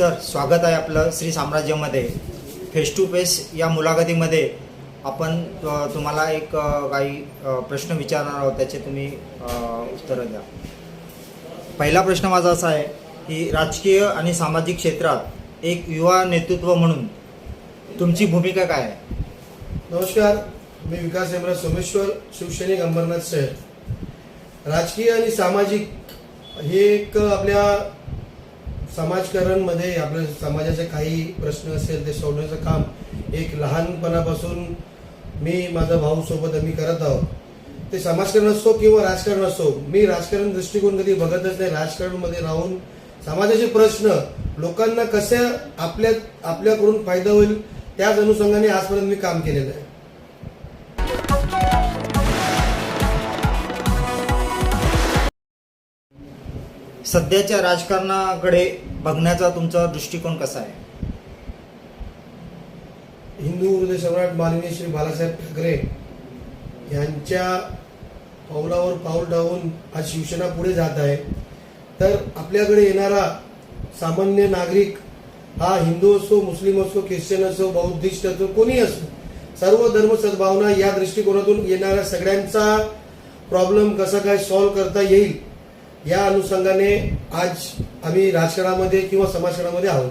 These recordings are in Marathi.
सर, स्वागत आहे आपलं श्री साम्राज्यामध्ये. फेस टू फेस या मुलाखतीमध्ये आपण तुम्हाला एक काही प्रश्न विचारणार आहोत, त्याचे तुम्ही उत्तरं द्या. पहिला प्रश्न माझा असा आहे की राजकीय आणि सामाजिक क्षेत्रात एक युवा नेतृत्व म्हणून तुमची भूमिका काय आहे? नमस्कार, मी विकास हेमराज सोमेश्वर, शिवसैनिक अंबरनाथ शहर. राजकीय आणि सामाजिक हे एक आपल्या समाजकारणमध्ये आपल्या समाजाचे काही प्रश्न असेल ते सोडवण्याचं काम एक लहानपणापासून मी माझा भाऊ सोबत आम्ही करत आहोत. ते समाजकारण असो किंवा राजकारण असो, मी राजकारण दृष्टिकोन कधी बघतच नाही. राजकारणामध्ये राहून समाजाचे प्रश्न लोकांना कसे आपल्याकडून फायदा होईल त्याच अनुषंगाने आजपर्यंत मी काम केलेलं आहे. सध्याच्या राजकारणाकडे बघण्याचा तुमचा दृष्टिकोन कसा आहे? हिंदू हृदय सम्राट माननीय श्री बाळासाहेब ठाकरे यांच्या पावलावर पाऊल टाकून आज शिवसेना पुढे जात आहे. तर आपल्याकडे येणारा सामान्य नागरिक हा हिंदू असो, मुस्लिम असो, ख्रिश्चन असो, बौद्धिस्ट असो, कोणी असो, सर्व धर्म सद्भावना या दृष्टिकोनातून येणाऱ्या सगळ्यांचा प्रॉब्लेम कसा काय सॉल्व्ह करता येईल या अनुषंगाने आज आम्ही राजकारणामध्ये किंवा समाजकारणामध्ये आहोत.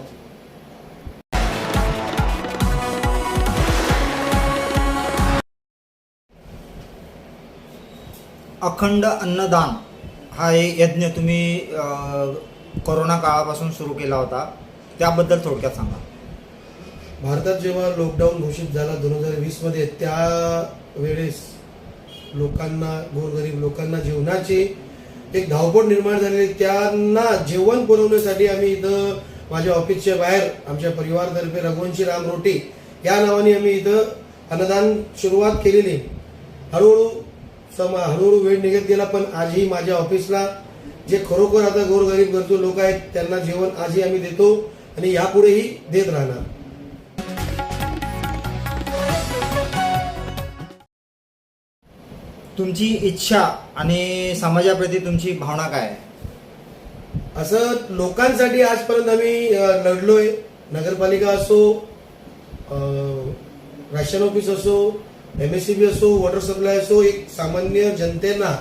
अखंड अन्नदान हा एक यज्ञ तुम्ही कोरोना काळापासून सुरू केला होता, त्याबद्दल थोडक्यात सांगा. भारतात जेव्हा लॉकडाऊन घोषित झाला 2020 मध्ये, त्यावेळेस लोकांना, गोरगरीब लोकांना जेवणाची एक धावपळ निर्माण झालेली. त्यांना जेवण पुरवण्यासाठी आम्ही इथं माझ्या ऑफिसच्या बाहेर आमच्या परिवारातर्फे रघुवंशी राम रोटी या नावाने आम्ही इथं अन्नदान सुरुवात केलेली. हळूहळू वेळ निघत गेला, पण आजही माझ्या ऑफिसला जे खरोखर आता गोरगरीब गरजू लोक आहेत त्यांना जेवण आजही आम्ही देतो आणि यापुढेही देत राहणार. तुमची इच्छा आणि समाजाप्रती तुमची भावना काय आहे? असं लोकांसाठी आजपर्यंत आम्ही लढलोय. नगरपालिका असो, राशन ऑफिस असो, MSCB असो, वॉटर सप्लाय असो, एक सामान्य जनतेला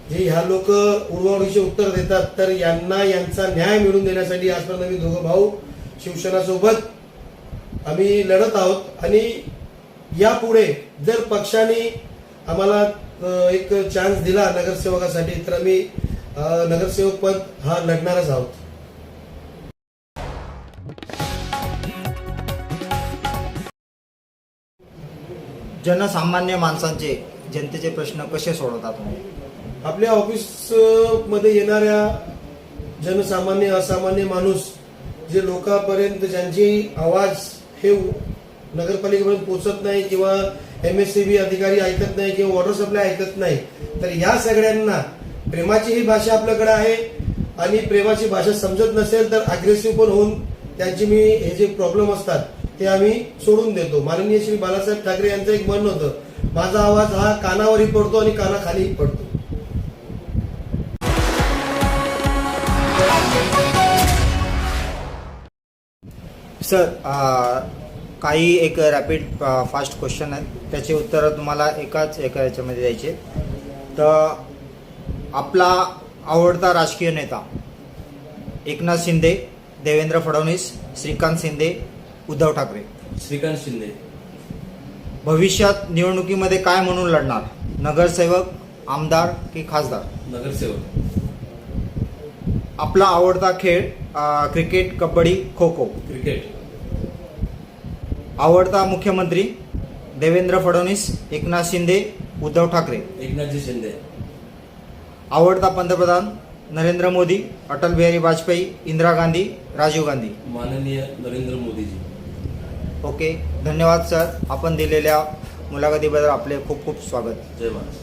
जे ह्या लोक उडवाउडीचे उत्तर देतात, तर यांना यांचा न्याय मिळवून देण्यासाठी आजपर्यंत आम्ही दोघं भाऊ शिवसेना सोबत आम्ही लढत आहोत. आणि यापुढे जर पक्षाने आम्हाला एक चान्स दिला नगरसेवकासाठी, तर आम्ही नगरसेवक पद हा लढणारच आहोत. जनसामान्य माणसांचे, जनतेचे प्रश्न कसे सोडवता तुम्ही? आपल्या ऑफिस मध्ये येणाऱ्या जनसामान्य, असामान्य माणूस, जे लोकांपर्यंत ज्यांची आवाज हे नगरपालिकेपर्यंत पोहोचत नाही किंवा MSCB अधिकारी ऐकत नाही किंवा वॉटर सप्लाय ऐकत नाही, तर या सगळ्यांना प्रेमाची ही भाषा आपल्याकडे आहे. आणि प्रेमाची भाषा समजत नसेल तर अग्रेसिव्ह पण होऊन त्यांची मी हे जे प्रॉब्लेम असतात ते आम्ही सोडून देतो. माननीय श्री बाळासाहेब ठाकरे यांचं एक म्हणणं होतं, माझा आवाज हा कानावरही पडतो आणि कानाखालीही पडतो. सर, काही एक रॅपिड फास्ट क्वेश्चन आहेत, त्याचे उत्तर तुम्हाला एका याच्यामध्ये द्यायचे. तर आपला आवडता राजकीय नेता? एकनाथ शिंदे, देवेंद्र फडणवीस, श्रीकांत शिंदे, उद्धव ठाकरे? श्रीकांत शिंदे. भविष्यात निवडणुकीमध्ये काय म्हणून लढणार? नगरसेवक, आमदार की खासदार? नगरसेवक. आपला आवडता खेळ? क्रिकेट, कबड्डी, खो खो? क्रिकेट. आवडता मुख्यमंत्री? देवेंद्र फडणवीस, एकनाथ शिंदे, उद्धव ठाकरे? एकनाथजी शिंदे. आवडता पंतप्रधान? नरेंद्र मोदी, अटल बिहारी वाजपेयी, इंदिरा गांधी, राजीव गांधी? माननीय नरेंद्र मोदीजी. ओके, धन्यवाद सर. आपण दिलेल्या मुलाखतीबद्दल आपले खूप खूप स्वागत. जय महाराज.